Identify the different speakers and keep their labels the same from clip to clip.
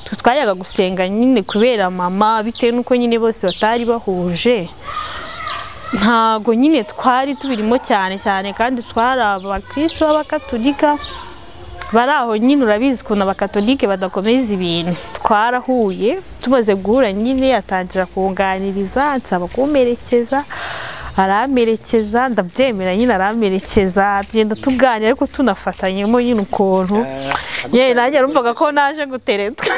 Speaker 1: twajyaga gusenga nyine kubera mama bitewe nuko nyine bose batari bahuje ntago nyine twari tubirimo cyane kandi twari abakristo b'abakatolika baraho nyine urabizi ukuntu abakatolike badakomeza ibintu twarahuye tumaze guhura nyine atangira kunganiriza ansaba kumerekeza aramerekeza ndabyemera nyine aramerekeza tugenda tuganira ariko tunafatanyemo nyine ukuntu nanjye numvaga ko naje guteretwa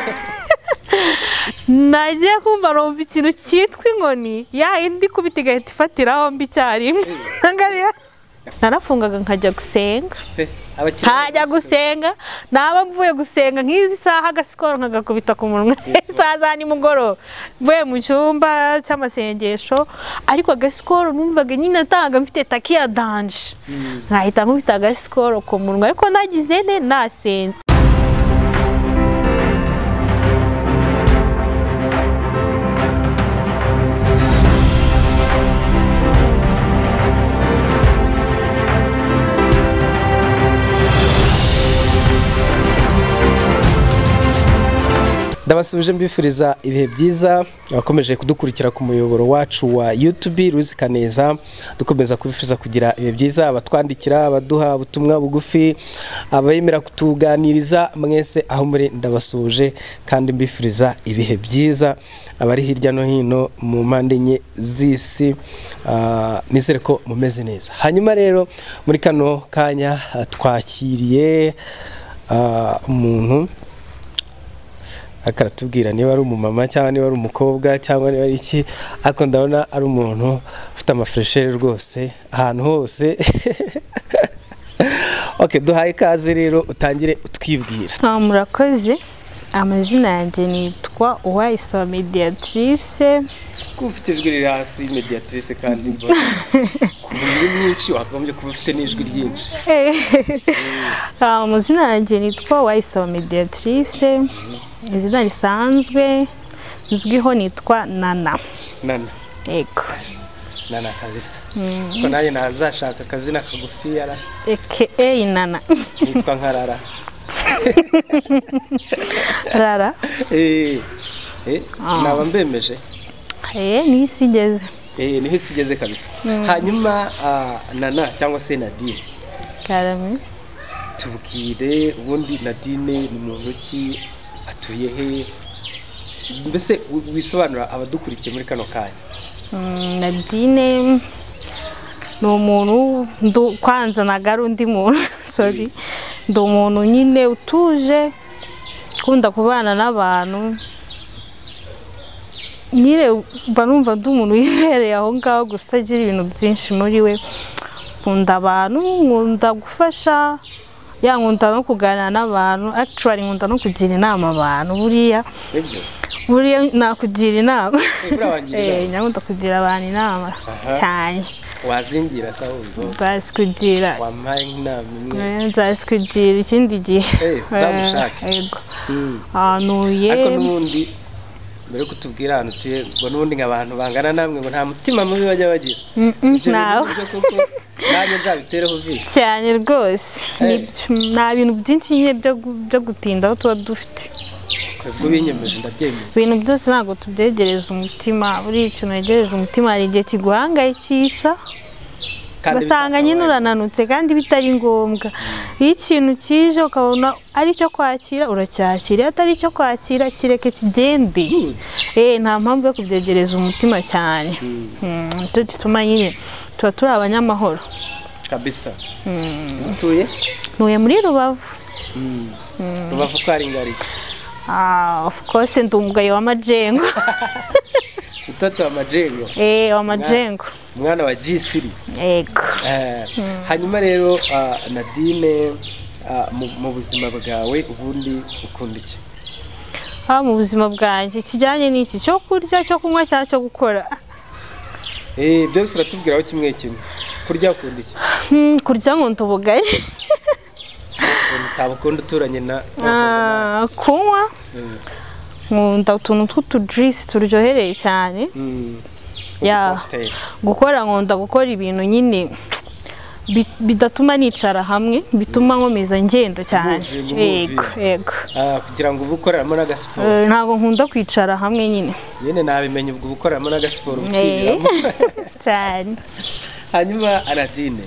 Speaker 1: nagiye kumva numva ikintu cyitwa inkoni indi kubita igahita ifatiraho mbi icyarimwe narafungaga nkajya gusenga naba mvuye gusenga nk'izi saha agasikoro nkagakubita ku munwa isaha za nimugoroba mvuye mu cyumba cy'amasengesho ariko agasikoro numvaga nyine atanga mfite takiya danje nkahita nkubita agasikoro ku munwa ariko nagize nasenze.
Speaker 2: Ndabasubije mbifuriza ibihe byiza abakomeje kudukurikira ku muyoboro wacu wa YouTube Ruzi Kaneza dukomeza kubifuriza kugira ibihe byiza abatwandikira abaduha ubutumwa bugufi abayemera kutuganiriza mwese aho muri ndabasuje kandi mbifuriza ibihe byiza abari hirya no hino mu mpande enye z'isi nizere ko mumeze neza. Hanyuma rero muri kano kanya twakiriye umuntu akaratubwira niba ari umumama cyangwa niba ari umukobwa cyangwa niba ari iki ariko ndabona ari umuntu ufite amafreshere rwose ahantu hose. Okay, duhaye ikaze rero utangire utwibwira.
Speaker 1: Murakoze, amazina yanjye nitwa Uwayisaba Mediatrice.
Speaker 2: Ufite ijwi riri hasi Mediatrice kandi mbona kubiri mwinshi wakagombye kuba ufite n'ijwi ryinshi.
Speaker 1: Amazina yanjye nitwa Uwayisaba Mediatrice. Izina risanzwe nzwiho nitwa Nana. Ego.
Speaker 2: Nana kabisa. Ko naye nazashaka akazina kagufi yara.
Speaker 1: Nana.
Speaker 2: Nitwa nkarara.
Speaker 1: Rara.
Speaker 2: Naba mbemeje.
Speaker 1: Nisigeze.
Speaker 2: Nisigeze kabisa. Hanyuma Nana cyangwa se Nadine.
Speaker 1: Karame.
Speaker 2: Tubwire ubundi Nadine ni muntu ki atuye he mbese wisobanura abadukurikiye muri kano kanya.
Speaker 1: Nadine ni umuntu kwanza nagara undi muntu sorry ndi umuntu nyine utuje kunda kubana n'abantu nyine banumva ndi umuntu yibereye aho ngaho gusa agira ibintu byinshi muri we kunda abantu nkunda gufasha nkunda no kuganira n'abantu actually nkunda no kugira inama abantu buriya nakugira inama nkunda kugira abantu inama cyane
Speaker 2: wazingira sawundo
Speaker 1: nzasikugira
Speaker 2: wampaye inama imwe
Speaker 1: nzasikugira ikindi gihe
Speaker 2: zamushaka
Speaker 1: yego nuye
Speaker 2: ariko n'ubundi mbere kutubwira ahantu tuye ngo n'ubundi nk'abantu bangana namwe ngo nta mutima mubi bajya bagira
Speaker 1: nawe
Speaker 2: nanjye nzabitereho vi
Speaker 1: cyane rwose nta bintu byinshi nyine byo gutinda aho tuba dufite
Speaker 2: ubwo binyemeje ndabyemeye
Speaker 1: ibintu byose ntabwo tubyegereza umutima buri ikintu wegereje umutima hari igihe kiguhangayikisha ugasanga nyine urananutse kandi bitari ngombwa iyo ikintu kije ukabona ari cyo kwakira uracyakira iyo atari cyo kwakira kireke kigende nta mpamvu yo kubyegereza umutima cyane nicyo gituma nyine tuba turi abanyamahoro
Speaker 2: kabisa. Ntuye
Speaker 1: muri Rubavu.
Speaker 2: Rubavu ko ari ngari.
Speaker 1: Of course ndi umugayo w'amajengo.
Speaker 2: Mtoto wa majengo.
Speaker 1: Wa majengo.
Speaker 2: Mwana wa Gisiri.
Speaker 1: Ego.
Speaker 2: Hanyuma rero Nadine mu buzima bwawe ubundi ukunda iki?
Speaker 1: Mu buzima bwanjye kijyanye n'iki cyo kurya cyo kunywa cyangwa cyo gukora.
Speaker 2: Byose uratubwiraho kimwe kurya ukunda iki?
Speaker 1: Kurya nkunda ubugari.
Speaker 2: Utabukunda uturanye na
Speaker 1: kunywa nkunda utuntu tw'utujuice turyohereye cyane. Gukora nkunda gukora ibintu nyine bidatuma nicara hamwe, bituma nkomeza ngenda cyane. Yego
Speaker 2: kugira ngo ubu ukoreramo n'agasiporo.
Speaker 1: Ntabwo nkunda kwicara hamwe nyine.
Speaker 2: Nyine nabimenye ubwo ukoreramo n'agasiporo ukibiramo
Speaker 1: cyane.
Speaker 2: Hanyuma Aladine,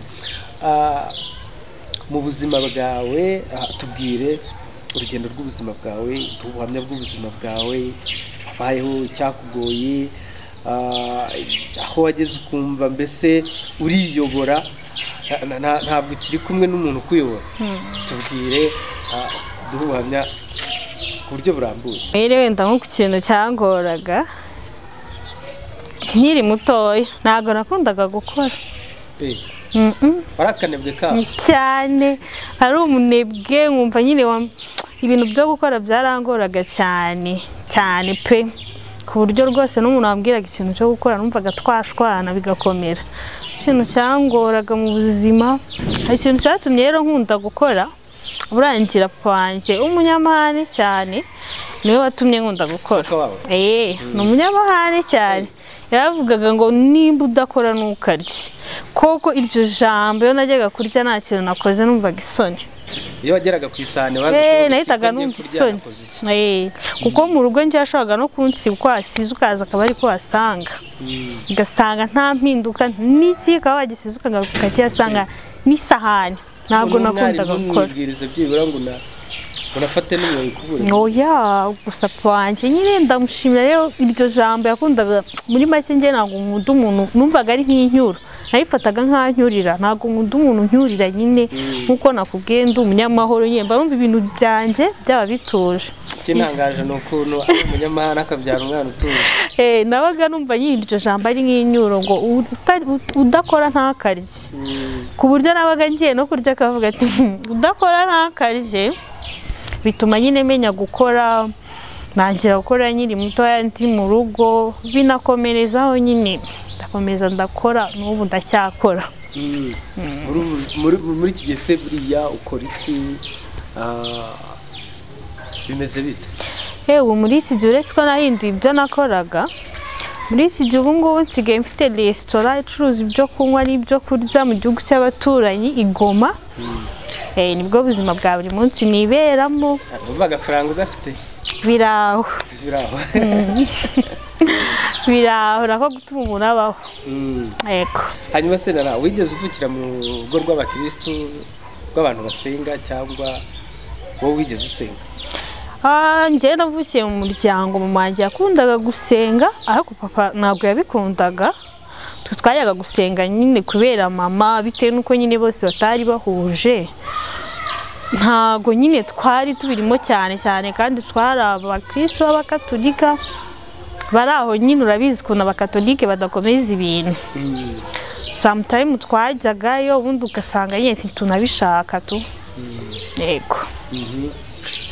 Speaker 2: mu buzima bwawe tubwire urugendo rw'ubuzima bwawe, ubuhamya bw'ubuzima bwawe, wabayeho cyakugoye, aho wageze ukumva mbese uriyobora, ntabwo ukiri kumwe n'umuntu ukuyobora. Tubwire duhe ubuhamya ku buryo burambuye.
Speaker 1: Wenda nko ku kintu cyangoraga nkiri mutoya, ntabwo nakundaga gukora.
Speaker 2: Warakanebwe kawe
Speaker 1: cyane, ari umunebwe, nkumva nyine ibintu byo gukora byarangoraga cyane cyane pe, ku buryo rwose n'umuntu wambwiraga ikintu cyo gukora numvaga twashwana bigakomera. Ikintu cyangoraga mu buzima, ikintu cyatumye rero nkunda gukora, burangira papa wanjye umunyamahane cyane niwe watumye nkunda gukora. Ni umunyamahane cyane, yaravugaga ngo nimba udakora ntukarye. Koko iryo jambo iyo najyaga kurya nta kintu nakoze numvaga isoni.
Speaker 2: Iyo wageraga ku isahani
Speaker 1: nahitaga numva isoni. Kuko mu rugo njye yashakaga no kunsiga uko hasize ukaza akaba ari ko wasanga, ugasanga nta mpinduka n'iki, ukaba wagisize ukakiyasanga n'isahani. Ntabwo nakundaga gukora.
Speaker 2: Unafate n'umwe kubura.
Speaker 1: Oya, gusa papa wanjye nyine ndamushimira rero iryo jambo yakundaga. Muri make njye ntabwo nkunda umuntu numvaga ari nk'inyura, nayifataga nk'anyurira. Ntabwo nkunda umuntu nyurira nyine, nkuko nakubwiye ndi umunyamahoro nyine, mba numva ibintu byanjye byaba bituje.
Speaker 2: Ikintangaje ni ukuntu ari umunyamahane akabyara umwana utuje.
Speaker 1: Nabaga numva nyine iryo jambo ari nk'inyuro, ngo udakora ntakarye. Ku buryo nabaga ngiye no kurya akavuga ati udakora ntakarye. Bituma nyine menya gukora, nangira gukora nyiri mutoya ndi mu rugo, binakomerezaho nyine ndakomeza ndakora, n'ubu ndacyakora.
Speaker 2: Muri iki gihe se buriya ukora iki, bimeze bite?
Speaker 1: Yewe muri iki gihe uretse ko nahinduye ibyo nakoraga, muri iki gihe ubu ngubu nsigaye mfite resitora icuruza ibyo kunywa n'ibyo kurya mu gihugu cy'abaturanyi i Goma. Nibwo buzima bwa buri munsi niberamo.
Speaker 2: Uva agafaranga ugafite?
Speaker 1: Biraho nako gutuma umuntu abaho. Yego.
Speaker 2: Hanyuma se nara wigeze uvukira mu rugo rw'abakristo, rw'abantu basenga, cyangwa wowe wigeze usenga?
Speaker 1: Njye navukiye mu muryango, mama wanjye yakundaga gusenga ariko papa ntabwo yabikundaga. Twajyaga gusenga nyine kubera mama, bitewe nuko nyine bose batari bahuje, ntago nyine twari tubirimo cyane cyane, kandi twari abakristo b'abakatolika. Bari aho nyine urabizi ukuntu abakatolike badakomeza ibintu. Sometimes twajyagayo ubundi ugasanga nyine tunabishaka tu. Yego.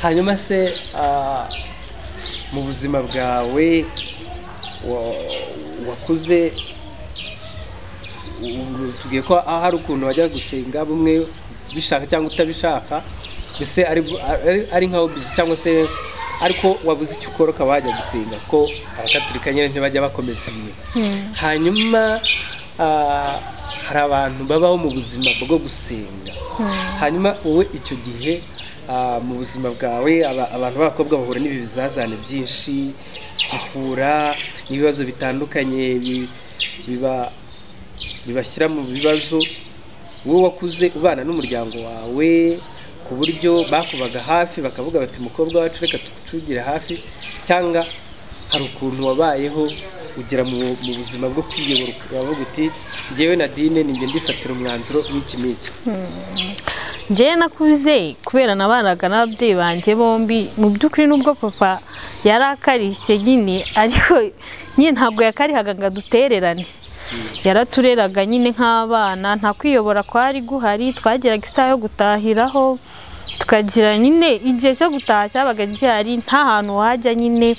Speaker 2: Hanyuma se mu buzima bwawe wakuze, tugiye ko hari ukuntu wajya gusenga bumwe bishaka cyangwa utabishaka, mbese ari nka hobby cyangwa se ariko wabuze icyo ukora ukaba wajya gusenga, ko abakatolika nyine ntibajya bakomeza ibintu. Hanyuma hari abantu babaho mu buzima bwo gusenga. Hanyuma wowe icyo gihe mu buzima bwawe abantu b'abakobwa bahura n'ibi bizazane byinshi, bahura n'ibibazo bitandukanye bibashyira mu bibazo. Wowe wakuze ubana n'umuryango wawe ku buryo bakubaga hafi, bakavuga bati mukobwa wacu reka tukucugire hafi, cyangwa hari ukuntu wabayeho ugera mu buzima bwo kwiyobora ukavuga uti njyewe Nadine ninjye ndifatira umwanzuro w'iki n'iki?
Speaker 1: Njyewe nakuze kubera nabanaga n'ababyeyi banjye bombi. Mu by'ukuri nubwo papa yari akarishye nyine, ariko nyine ntabwo yakarihaga ngo adutererane. Yaratureraga nyine nk'abana, nta kwiyobora kwari guhari. Twageraga isaha yo gutahiraho, tukagira nyine igihe cyo gutaha cyabaga gihari, nta hantu wajya nyine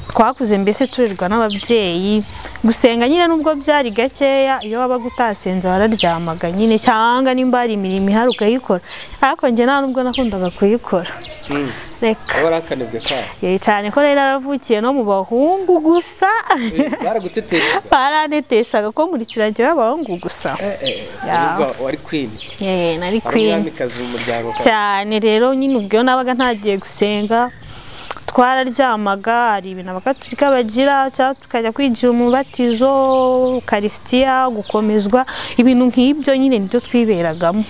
Speaker 1: twakuze mbese turirwa n'ababyeyi gusenga nyine nubwo byari gakeya iyo wabaga utasenze wararyamaga nyine cyangwa nimba hari imirimo ihari ukayikora ariko njye nta nubwo nakundaga kuyikora reka
Speaker 2: warakanebwe ka
Speaker 1: cyane ko rero naravukiye no mu bahungu gusa
Speaker 2: baraguteteshaga
Speaker 1: baraneteshaga ko nkurikiranye y'abahungu gusa
Speaker 2: wari queen
Speaker 1: nari queen cyane rero nyine ubwo nabaga ntagiye gusenga twararyamaga hari ibintu abakatolika bagira cyangwa tukajya kwigira umubatizo ukarisitiya gukomezwa ibintu nk'ibyo nyine nibyo twiberagamo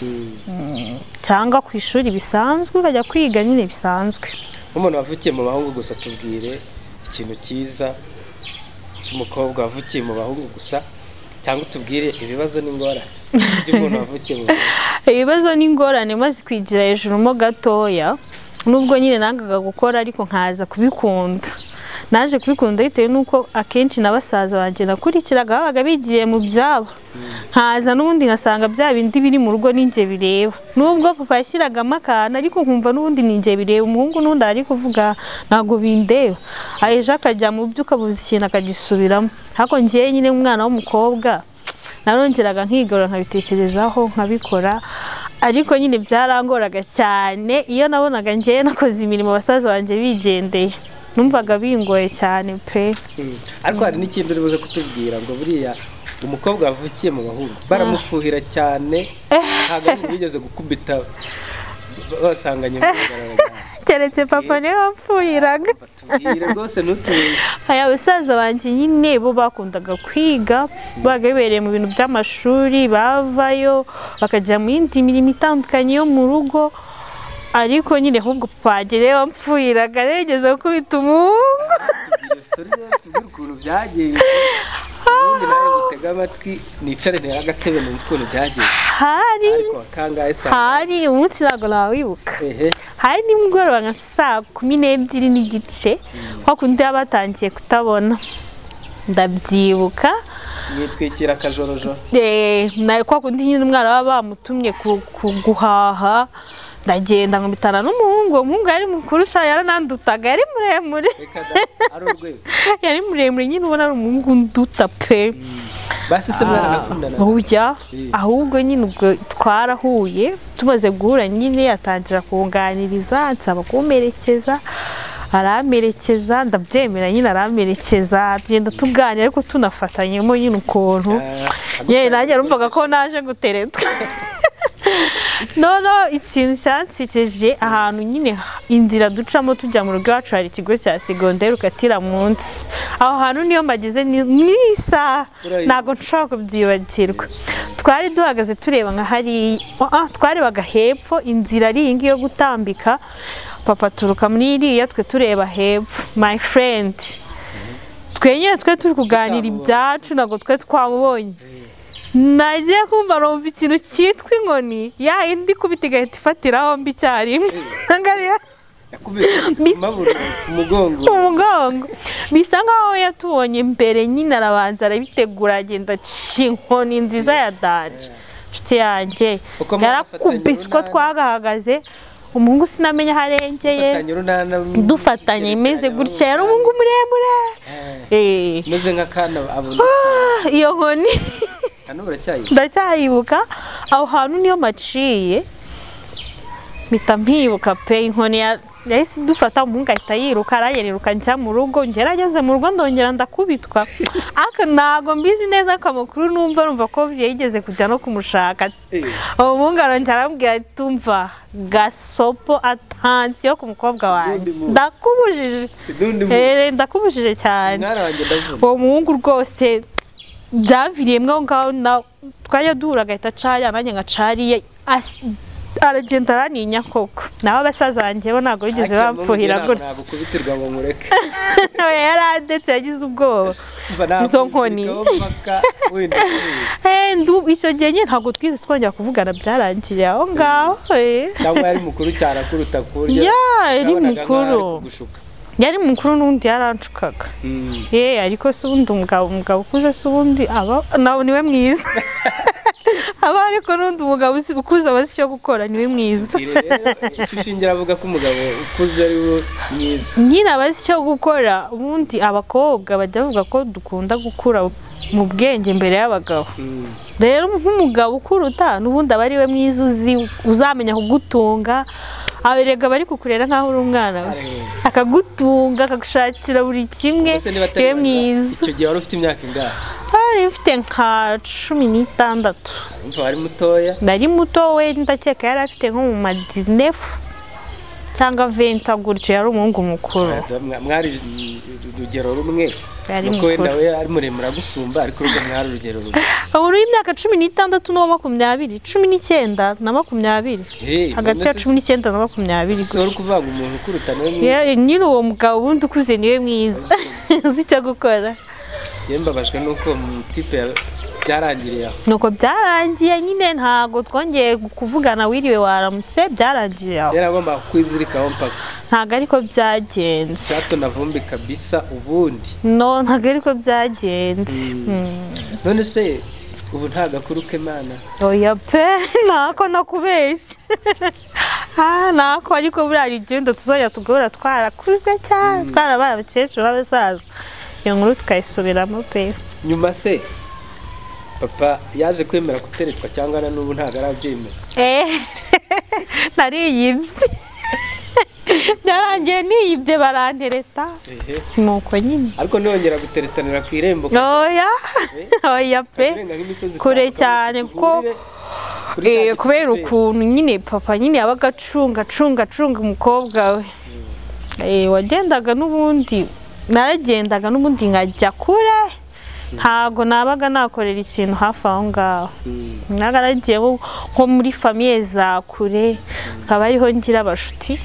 Speaker 1: cyangwa ku ishuri bisanzwe ukajya kwiga nyine bisanzwe
Speaker 2: umuntu wavukiye mu bahungu gusa tubwire ikintu cyiza cy'umukobwa wavukiye mu bahungu gusa cyangwa tubwire ibibazo n'ingorane by'umuntu wavukiye mu bahungu
Speaker 1: ibibazo n'ingorane maze kwigira hejuru mo gatoya nubwo nyine nangaga gukora ariko nkaza kubikunda naje kubikunda bitewe nuko akenshi nabasaza banjye nakurikiraga babaga bigiye mu byabo nkaza n'ubundi ngasanga bya bindi biri mu rugo ninjye bireba nubwo papa yashyiragamo akantu ariko nkumva n'ubundi ninjye bireba umuhungu n'undi ari kuvuga ntabwo bindeba aheje akajya mu byo ukabuza ikintu akagisubiramo ariko njyewe nyine umwana w'umukobwa narongeraga nkigarura nkabitekerezaho nkabikora ariko nyine byarangoraga cyane iyo nabonaga njyewe nakoze imirimo basaza banjye bigendeye numvaga bingoye cyane pe
Speaker 2: ariko hari n'ikindi uri buze kutubwira ngo buriya umukobwa wavukiye mu bahungu baramufuhira cyane ntabwo bigeze gukubita basanganye
Speaker 1: keretse papa niwe wapfuhiraga
Speaker 2: rwose ntutubeshye
Speaker 1: aya basaza banjye nyine bo bakundaga kwiga bagabereye mu bintu by'amashuri bavayo bakajya mu yindi mirimo itandukanye yo mu rugo ariko nyine ahubwo papa rero wapfuhiraga regeze gukubita umuhungu
Speaker 2: tubwire ukuntu byagiye ubundi nawe gutega amatwi nicare ntera agatebe numva ukuntu byagiye
Speaker 1: hari umunsi ntabwo nawibuka hari nimugoroba nka saa 12:30 kwa kundi batangiye kutabona ndabyibuka
Speaker 2: nitwikira akajorojo
Speaker 1: kwa kundi nyine umwana baba bamutumye guhaha ndagenda nkubitana n'umuhungu yari mukuru sha yaranandutaga yari muremure yari muremure nyine ubona ari umuhungu nduta pe
Speaker 2: basi se mwaranakundana
Speaker 1: ujya ahubwo nyine ubwo twarahuye tumaze guhura nyine atangira kunganiriza ansaba kumerekeza aramerekeza ndabyemera nyine aramerekeza tugenda tuganira ariko tunafatanyemo nyine ukuntu yewe nanjye numvaga ko naje guteretwa no ikintu cyansiceje ahantu nyine inzira ducamo tujya mu rugo iwacu hari ikigo cya segonderi ukatira munsi aho hantu niyo mbageze nisa ntabwo nshobora kubyibagirwa twari duhagaze tureba nka hari twarebaga hepfo inzira ari iyi ngiyi yo gutambika papa turuka muri iriya twe tureba hepfo my friend twenye twe turi kuganira ibyacu ntabwo twe twamubonye nagiye kumva numva ikintu cyitwa inkoni ya indi kubita igahita ifatiraho mbi icyarimwe umugongo bisa nkaho yatubonye mbere nyine arabanza arabitegura agenda aca inkoni nziza ya danje nshuti yanjye yarakubise uko twagahagaze umuhungu sinamenya aho arengeye dufatanye imeze gutya yari umuhungu muremure
Speaker 2: umeze nk'akana abona
Speaker 1: iyo nkoni ndacyayibuka aho hantu niyo maciye mpita mpibuka pe inkoni yahise dufata umuhungu ahita yiruka aranyiruka njya mu rugo ngerageze mu rugo ndongera ndakubitwa ariko ntabwo mbizi neza ko amakuru numva ko yigeze kujya no kumushaka uwo muhungu arongera arambwira ati umva gasopo atansiyo ku mukobwa wanjye ndakubujije cyane uwo muhungu rwose byaviriyemo aho ngaho twajya duhura agahita acariye nanjye ngacariye aragenda araninya koko naho abasaza banjye bo ntabwo bigeze bapfuhira gutya yarandetse yagize ubwoba izo nkoni icyo gihe nyine ntabwo twize twongera kuvugana byarangiriye aho ngaho
Speaker 2: cyangwa yari mukuru cyane akuruta ku buryo
Speaker 1: yari mukuru n'undi yaranshukaga ariko se ubundi umugabo ukuze se ubundi nawe niwe mwiza aba ariko n'undi umugabo ukuze aba azi icyo gukora niwe mwiza.
Speaker 2: Ushingira avuga ko umugabo ukuze ari we mwiza.
Speaker 1: Nyine aba azi icyo gukora. Ubundi abakobwa bajya bavuga ko dukunda gukura mu bwenge imbere y'abagabo. Rero nk'umugabo ukuruta n'ubundi aba ari we mwiza uzamenya kugutunga. Aberega bari kukurera nkaho uri umwana we, akagutunga akagushakira buri kimwe, niwe mwiza.
Speaker 2: Icyo gihe wari ufite imyaka ingahe?
Speaker 1: Ari ufite nka 16.
Speaker 2: Umva wari mutoya?
Speaker 1: Nari muto, we ndakeka yari afite nko mu ma 19 cyangwa 20 gutyo, yari umuhungu mukuru.
Speaker 2: Mwari urugero rumwe? Nuko wenda we ari muremure agusumba, ariko urwo mwari urugero rumwe.
Speaker 1: Uri imyaka 16 no 20, 19 na 20. Hagati ya 19 na 20.
Speaker 2: So uri kuvanga umuntu ukuruta niwe mwiza.
Speaker 1: Nyiri uwo mugabo ubundi ukuze niwe mwiza. Uzi icyo gukora.
Speaker 2: Mbabajwe nuko mu tipe byarangiriye aho.
Speaker 1: Nuko byarangiye nyine ntago twongeye kuvugana wiriwe waramutse, byarangiriye aho.
Speaker 2: Yaragomba kwizirikaho mpaka.
Speaker 1: Ntago ariko byagenze.
Speaker 2: Sato navumbi kabisa ubundi.
Speaker 1: No, ntago ariko byagenze.
Speaker 2: None se ubu nta gakuru k'Imana?
Speaker 1: Oya pe, ntako nakubeshye. Ntako ariko buriya igenda tuzoya tugora twarakuze cyane, twarabaye abakecuru n'abasaza. Iyo nkuru tukayisubiramo pe.
Speaker 2: Nyuma se papa yaje kwemera kuteretwa cyangwa na n'ubu ntago arabyemera?
Speaker 1: Nariyibye. Byarangiye niyibye barantereta. Nuko nyine.
Speaker 2: Ariko nongera guteretanira ku irembo.
Speaker 1: Oya pe. Kure cyane ko kubera ukuntu nyine papa nyine yabaga acunga umukobwa we. Wagendaga n'ubundi naragendaga n'ubundi nkajya kure, ntago nabaga nakorera ikintu hafi aho ngaho. Nagaragiye nko muri famiye za kure, akaba ariho ngira abashuti.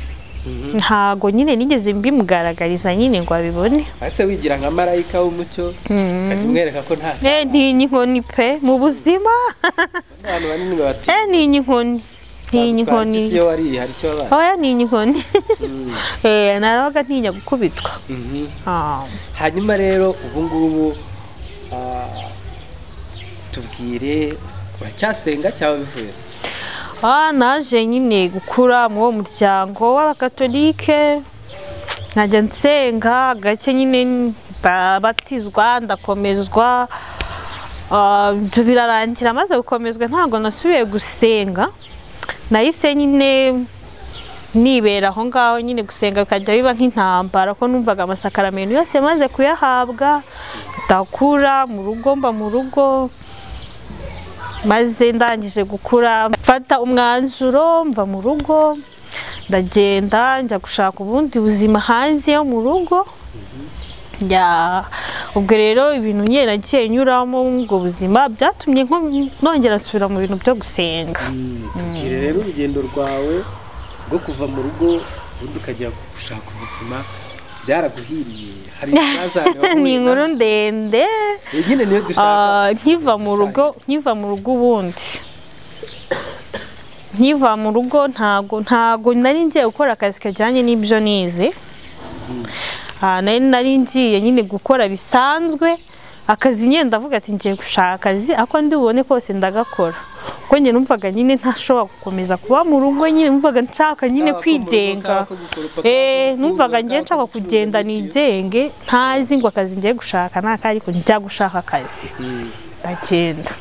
Speaker 1: Ntago nyine nigeze mbimugaragariza nyine ngo abibone.
Speaker 2: Ase wigira nka marayika w'umucyo, akimwereka ko nta.
Speaker 1: Ntinyi inkoni pe mu buzima.
Speaker 2: Abantu banini bati.
Speaker 1: Ntinyi inkoni. Ntinyi inkoni.
Speaker 2: Iyo wari hari cyo baba.
Speaker 1: Oya ntinyi inkoni. Narabaga ntinya gukubitwa.
Speaker 2: Hanyuma rero ubu ngubu tubwire uracyasenga cyangwa bivuye?
Speaker 1: Naje nyine gukura mu muryango w'abakatolike, najya nsenga gake nyine ndabatizwa ndakomezwa, birarangira maze gukomezwa ntabwo nasubiye gusenga. Nahise nyine nibera aho ngaho nyine gusenga bikajya biba nk'intambara, ko numvaga amasakaramentu yose maze kuyahabwa, ndakura mu rugo mba mu rugo. Maze ndangije gukura mfata umwanzuro mva mu rugo, ndagenda njya gushaka ubundi buzima hanze yo mu rugo. Ubwo rero ibintu nyine nagiye nyuramo ubwo buzima byatumye nongera nsubira mu bintu byo gusenga.
Speaker 2: Rero urugendo rwawe rwo kuva mu rugo ubundi ukajya gushaka ubuzima byaraguhiriye? Hari ibazana
Speaker 1: ni inkuru ndende.
Speaker 2: Nyine niyo dushaka.
Speaker 1: Nkiva mu rugo ubundi nkiva mu rugo ntago nari ngiye gukora akazi kajyanye n'ibyo nize. Nari ngiye nyine gukora bisanzwe akazi, nyine ndavuga ati ngiye gushaka akazi ako ndi bubone kose ndagakora, kuko njye numvaga nyine ntashobora gukomeza kuba mu rugo, nyine numvaga nshaka nyine kwigenga. Numvaga ngiye nshaka kugenda nigenge, ntazi ngo akazi ngiye gushaka naka, ariko njya gushaka akazi. Ndagenda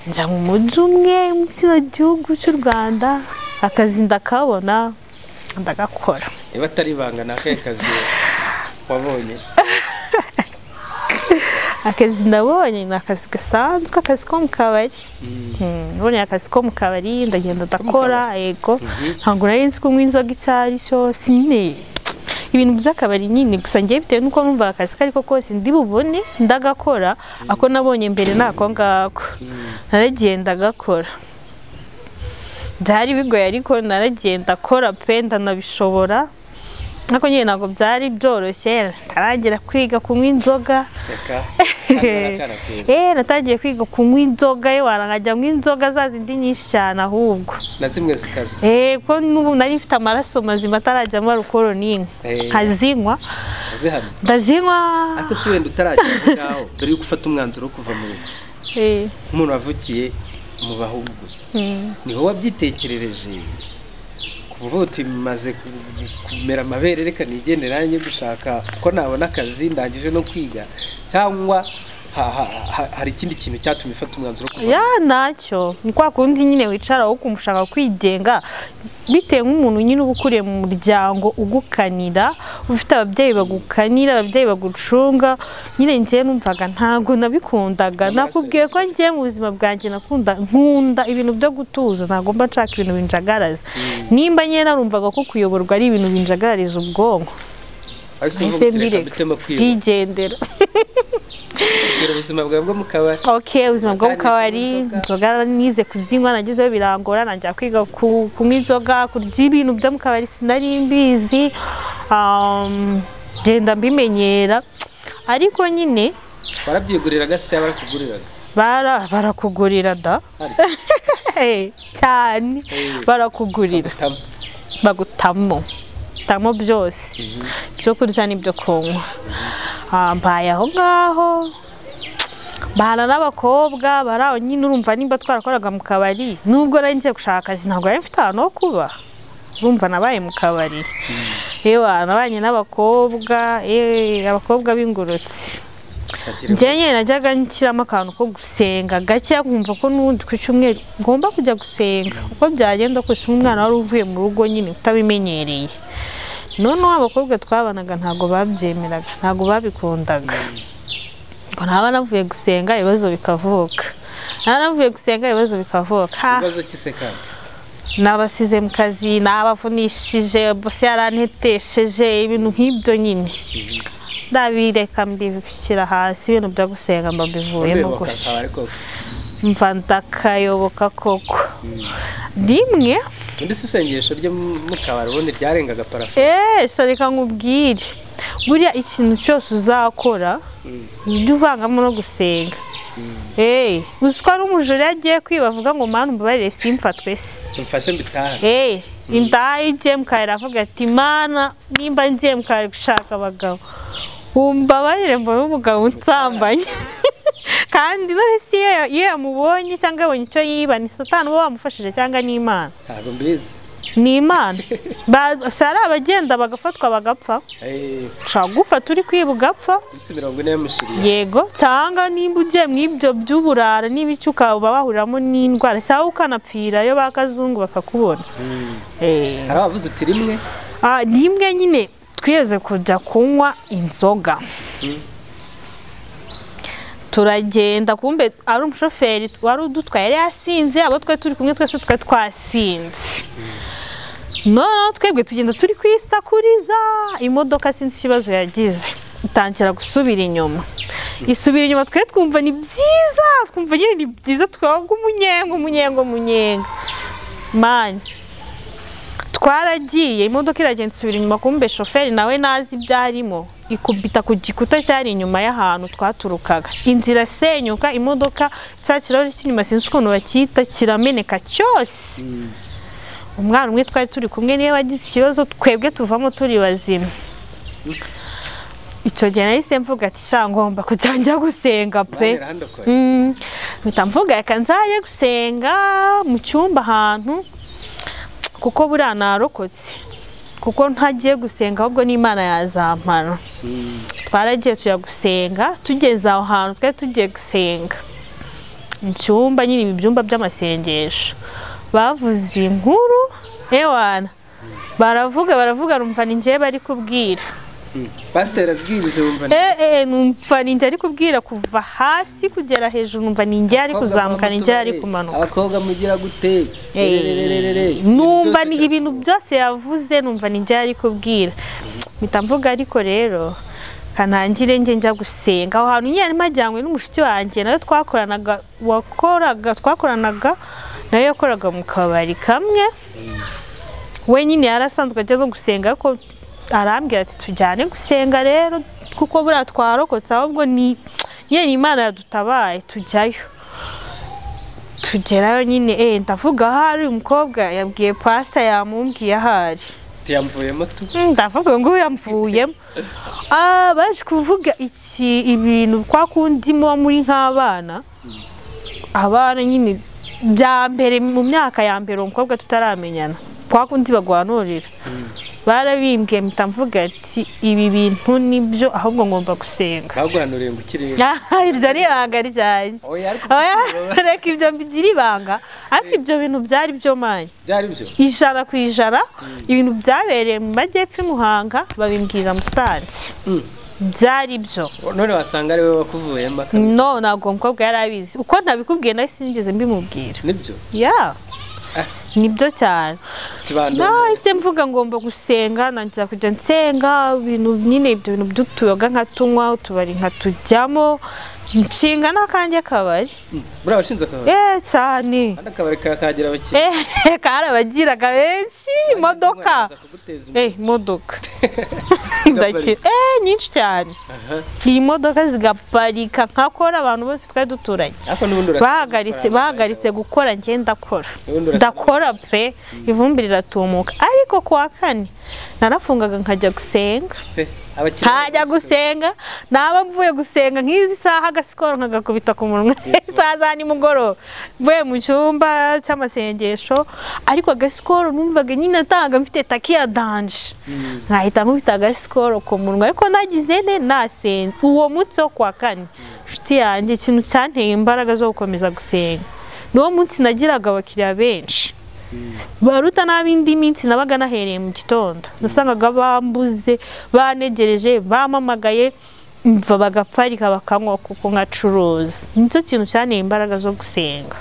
Speaker 1: njya mu mujyi umwe mu kino gihugu cy'u Rwanda, akazi ndakabona ndagakora.
Speaker 2: Niba atari ibanga nakaye kazi wabonye?
Speaker 1: Akazi ndabonye ni akazi gasanzwe, akazi ko mu kabari. Nabonye akazi ko mu kabari ndagenda ndakora. Yego ntabwo nari nzi kunywa inzoga icyo ari cyo, nyine ibintu by'akabari nyine. Gusa ngiye bitewe n'uko numva akazi kariko kose ndi bubone ndagakora, ako nabonye mbere nako ngako naragenda gakora. Byari bigoye ariko naragenda akora pe ndanabishobora. Nako nyine ntabwo byari byoroshye, ntaragera kwiga kunywa inzoga. Natangiye kwiga kunywa inzoga, nkajya nywa inzoga za zindi nyinshi cyane ahubwo.
Speaker 2: Na zimwe zikaze?
Speaker 1: Ko n'ubu nari mfite amaraso mazima atarajyamo alukoro n'imwe. Nkazinywa. Ndazinywa.
Speaker 2: Ariko si wenda utarajya aho ngaho mbere yo gufata umwanzuro wo kuva mu rugo, nk'umuntu wavukiye mu bahugu gusa ni wowe wabyitekerereje kuvuga uti maze kumera amabere reka nigendera njye gushaka ko nabona akazi ndangije no kwiga cyangwa hari ikindi kintu cyatumye ufata umwanzuro kuva
Speaker 1: ya nacyo ni kwa kundi nyine wicara wo kumushaka kwigenga bitewe nk'umuntu nyine uba ukuriye mu muryango ugukanira ufite ababyeyi bagukanira ababyeyi bagucunga nyine njye numvaga ntabwo nabikundaga nakubwiye ko njye mu buzima bwanjye nkunda ibintu byo gutuza ntabwo mba nshaka ibintu binjagaraza nimba nyine narumvaga ko kuyoborwa ari ibintu binjagarariza ubwonko bwigendera
Speaker 2: ubuzima bwawe bwo mu kabari
Speaker 1: ubuzima bwo mu kabari inzoga nize kuzinywa nagezeho birangora najya kwiga kunywa inzoga kurya ibintu byo mu kabari sinari mbizi genda mbimenyera ariko nyine
Speaker 2: barabyiguriraga se barakuguriraga
Speaker 1: barakugurira da cyane barakugurira bagutamo byose byo kurya n'ibyo kunywa mbaye aho ngaho bahana n'abakobwa bari aho nyine urumva nimba twarakoraga mu kabari nubwo nari ngiye gushaka akazi ntabwo nari mfite ahantu ho kuba urumva nabaye mu kabari nabanye n'abakobwa abakobwa b'ingurutse njye nyine najyaga nshyiramo akantu ko gusenga gake kumva ko n'ubundi ku cyumweru ngomba kujya gusenga uko byagenda kose umwana wari uvuye mu rugo nyine utabimenyereye noneho abakobwa twabanaga ntabwo babyemeraga ntabwo babikundaga ngo ntaba navuye gusenga ibibazo bikavuka
Speaker 2: ibibazo kise kandi
Speaker 1: nabasize mu kazi nabavunishije bose yarantetesheje ibintu nk'ibyo nyine ndabireka mbishyira hasi ibintu byo gusenga mbabivuyemo gusa mva ndakayoboka koko rimwe
Speaker 2: undi isengesho ryo mu kabari ubundi ryarengaga parafo
Speaker 1: reka nkubwire buriya ikintu cyose uzakora ujye uvangamo no gusenga uziko ari umujura yagiye kwiba avuga ngo mana umbabarire simfatwe se
Speaker 2: mfashe mbitahe
Speaker 1: indaha igiye mu kabari avuga ati mana nimba ngiye mu kabari gushaka abagabo umbabarire mbona umugabo unsambanye kandi none si iyo yamubonye cyangwa yabonye icyo yiba ni satani uba wamufashije cyangwa ni imana
Speaker 2: ntabwo mbizi
Speaker 1: ni imana ari abagenda bagafatwa bagapfa ushobora gufata uri kwiba ugapfa yego cyangwa nimba ugiye mu ibyo by'uburara n'ibiki ukaba wahuriramo n'indwara cyangwa ukanapfira iyo bakazungu bakakubona
Speaker 2: hari abavuze uti
Speaker 1: rimwe nyine twiyeze kujya kunywa inzoga turagenda kumbe ari umushoferi wari udutwaye yari yasinze abo twe turi kumwe twese twari twasinze noneho twebwe tugenda turi kwisakuriza imodoka sinzi ikibazo yagize itangira gusubira inyuma twe twumva ni byiza twumva nyine ni byiza twabwa umunyenga mani twaragiye imodoka iragenda isubira inyuma kumbe shoferi nawe nazi ibyarimo ikubita ku gikuta cyari inyuma y'ahantu twaturukaga inzira senyuka imodoka cya kirahuri cy'inyuma sinzi ukuntu bacyita kirameneka cyose umwana umwe twari turi kumwe niwe wagize ikibazo twebwe tuvamo turi bazima icyo gihe nahise mvuga ati sha ngomba kujya njya gusenga pe mpita mvuga reka nzaye gusenga mu cyumba ahantu kuko buriya narokotse kuko ntagiye gusenga ahubwo n'Imana yazampana twaragiye tujya gusenga tugeze aho hantu twari tugiye gusenga mu cyumba nyine ibi byumba by'amasengesho bavuze inkuru ewana baravuga numva ni njye bari kubwira
Speaker 2: pasiteri abwirije wumva
Speaker 1: numva ni njye ari kubwira kuva hasi kugera hejuru numva ni njye ari kuzamuka ni njye ari kumanuka
Speaker 2: abakobwa mugira gute
Speaker 1: numva ni ibintu byose yavuze numva ni njye ari kubwira mpita mvuga ariko rero kanangire njya gusenga aho hantu nyine majyanywe n'umushiki wanjye nayo twakoranaga nayo yakoraga mu kabari kamwe we nyine yarasanzwe ajya no gusenga ariko arambwira ati tujyane gusenga rero kuko buriya twarokotse ahubwo ni Imana yadutabaye tujyayo tugerayo nyine ndavuga ahari umukobwa yabwiye pasita yamumbwiye ahari
Speaker 2: yamvuyemo tu
Speaker 1: ndavuga ngo yamvuyemo baje kuvuga ibintu kwa kundi muri nk'abana abana nyine bya mbere mu myaka ya mbere umukobwa tutaramenyana kwa kundi bagwanurira barabimbwiye mpita mvuga ati ibi bintu nibyo ahubwo ngomba gusenga.
Speaker 2: bagwanuriye ngo ukiri
Speaker 1: iryo ni ibanga ryanjye. Reka ibyo mbigira ibanga ariko ibyo bintu byari byo mani
Speaker 2: byari byo
Speaker 1: 100%. Ibintu byabereye mu majyepfo Muhanga babimbwira Musanze byari byo.
Speaker 2: none wasanga ari wowe wakuvuyemo
Speaker 1: no ntabwo umukobwa yari abizi uko ntabikubwiye nahise sinigeze mbimubwira.
Speaker 2: nibyo
Speaker 1: nibyo cyane nahise mvuga ngomba gusenga nangira kujya nsenga ibintu nyine ibyo bintu by'utuyoga nkatunywa utubari nkatujyamo nshinga n'akanjye kabari.
Speaker 2: buriya washinze akabari
Speaker 1: cyane
Speaker 2: akabari kagira abakiriya
Speaker 1: karabagiraga benshi imodoka nyinshi cyane. iyi modoka zigaparika nkakora abantu bose twari duturanye bahagaritse gukora njye ndakora pe ivumbi riratumuka. ariko kuwa kane narafungaga nkajya gusenga naba mvuye gusenga nk'izi saha agasikoro nkagakubita ku munwa isaha za nimugoroba mvuye mu cyumba cy'amasengesho ariko agasikoro numvaga nyine atanga mfite takiya danje nkahita nkubita agasikoro ku munwa ariko nagize nasenze uwo munsi wo kwa kane nshuti yanjye ikintu cyanteye imbaraga zo gukomeza gusenga niwo munsi nagiraga abakiriya benshi baruta n'abindi minsi nabaga nahereye mu gitondo nasangaga bambuze banegereje bamamagaye mva bagaparika bakanywa kuko nkacuruza. nicyo kintu cyane imbaraga zo gusenga.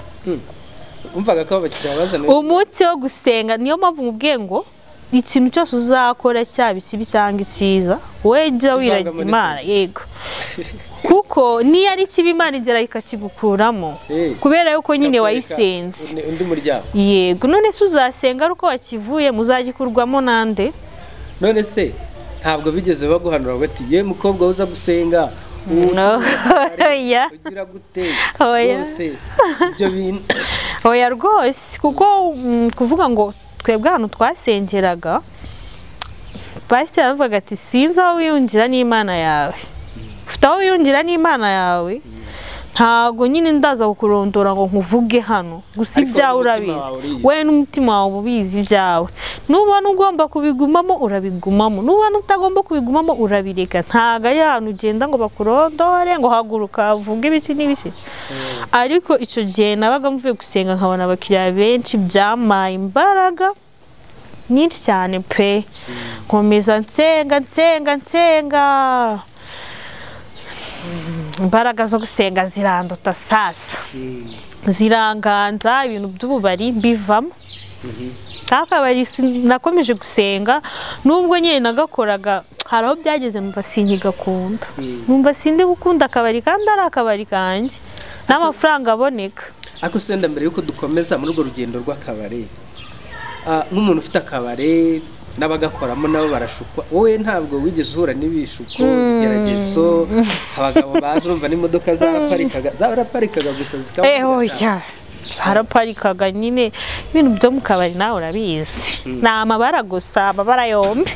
Speaker 2: umvaga ko abakiriya bazana
Speaker 1: umunsi wo gusenga niyo mpamvu mubwiye ngo ikintu cyose uzakora cyaba ikibi cyangwa icyiza wowe jya wiragiza Imana yego kuko niyo ari kibi Imana igera ikakigukuramo kubera yuko nyine wayisenze
Speaker 2: undi muryango.
Speaker 1: yego none se uzasenga ari uko wakivuye muzagikurwamo nande?
Speaker 2: none se ntabwo bigeze baguhanura bati ye mukobwa uza gusenga ugira gute rwose ibyo bintu
Speaker 1: oya rwose kuko kuvuga ngo twebwe ahantu twasengeraga pasiteri aravuga ati sinzi aho wiyungira n'Imana yawe ufite aho wiyungira n'Imana yawe ntago nyine ndaza kukurondora ngo nkuvuge hano gusa ibyawe urabizi we n'umutima wawe ubizi ibyawe nubona ugomba kubigumamo urabigumamo nubona utagomba kubigumamo urabireka ntago ari ahantu ugenda ngo bakurondore ngo haguruka uvuge ibiki n'ibiki. ariko icyo gihe nabaga mvuye gusenga nkabona abakiriya benshi byamaye imbaraga nyinshi cyane pe nkomeza nsenga imbaraga zo gusenga ziranduta sasa ziranganza ibintu by'ububari mbivamo. kakabari nakomeje gusenga nubwo nyine nagakoraga haraho byageze numva sinkigakunda numva sindi gukunda akabari kandi ari akabari kanjye n'amafaranga aboneka.
Speaker 2: ariko senda mbere yuko dukomeza muri urwo rugendo rw'akabari nk'umuntu ufite akabari n'abagakoramo nabo barashukwa wowe ntabwo wigeze uhura n'ibishuko igeragezo abagabo bazi urumva n'imodoka zaraparikaga gusa
Speaker 1: zaraparikaga nyine ibintu byo mu kabari nawe urabizi ni amabara gusa amabara yombi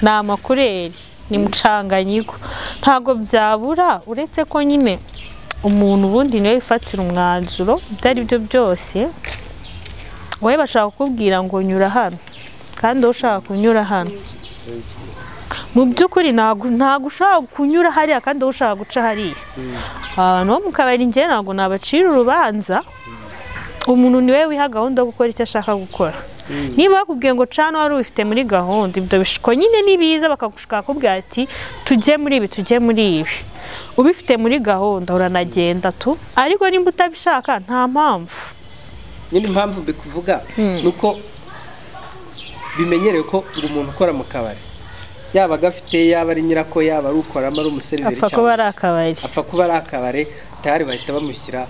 Speaker 1: ni amakureri ni mucanganyiko ntabwo byabura uretse ko nyine umuntu ubundi niwe wifatira umwanzuro bitari byo byose. wowe bashaka kukubwira ngo nyura hano kandi wowe ushaka kunyura hano mu by'ukuri ntabwo ushaka kunyura hariya kandi wowe ushaka guca hariya. abantu bo mu kabari njye ntabwo nabacira urubanza umuntu niwe wiha gahunda yo gukora icyo ashaka gukora. niba bakubwiye ngo cana wari ubifite muri gahunda ibyo bishuko nyine nibiza bakagushaka kubwira ati tujye muri ibi ubifite muri gahunda uranagenda tu ariko nimba utabishaka nta mpamvu.
Speaker 2: nyine impamvu bikuvuga nuko bimenyerewe ko umuntu ukora mu kabari yaba gafite yaba ari nyirako yaba ari ukoramo ari umuseriveri
Speaker 1: apfa kuba ari akabari tayari bahita bamushyira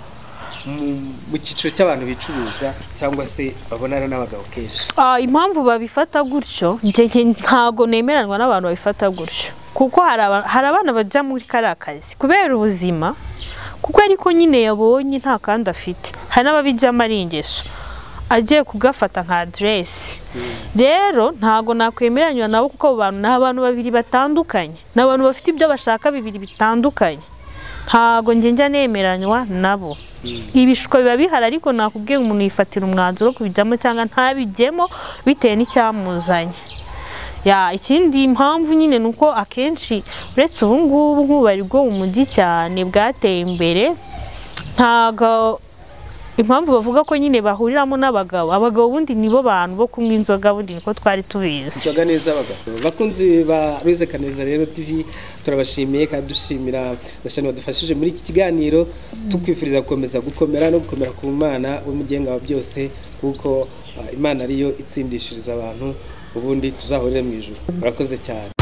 Speaker 1: mu cyiciro cy'abantu bicuruza cyangwa se babonana n'abagabo kenshi. impamvu babifata gutyo ntago nemeranwa n'abantu babifata gutyo kuko hari abana bajya muri kariya kazi kubera ubuzima kuko ariko nyine yabonye nta kandi afite hari n'ababijyamo ari ingeso agiye kugafata nka aderesi. rero ntago nakwemeranywa nabo kuko abo bantu ni abantu babiri batandukanye n'abantu bafite ibyo bashaka bibiri bitandukanye ntago njya nemeranywa nabo. ibishuko biba bihari ariko nakubwiye umuntu yifatira umwanzuro kubijyamo cyangwa ntabijyemo bitewe n'icyamuzanye. Ikindi impamvu nyine nuko akenshi uretse ubu ngubu nk'ubari bwo mu mujyi cyane bwateye imbere, ntago impamvu bavuga ko nyine bahuriramo n'abagabo. Abagabo bundi nibo bantu bo kunywa inzoga, bundi niko twari tubizi.
Speaker 2: Inzoga neza abagabo. Bakunzi ba Louise Kaneza rero TV, turabashimiye kandi dushimira cyane badufashije muri iki kiganiro, tukwifuriza gukomeza gukomera no gukomera ku Mana w'umugenga wa byose, kuko Imana ariyo itsindishiriza abantu, ubundi tuzahurire mu ijuru. Murakoze cyane.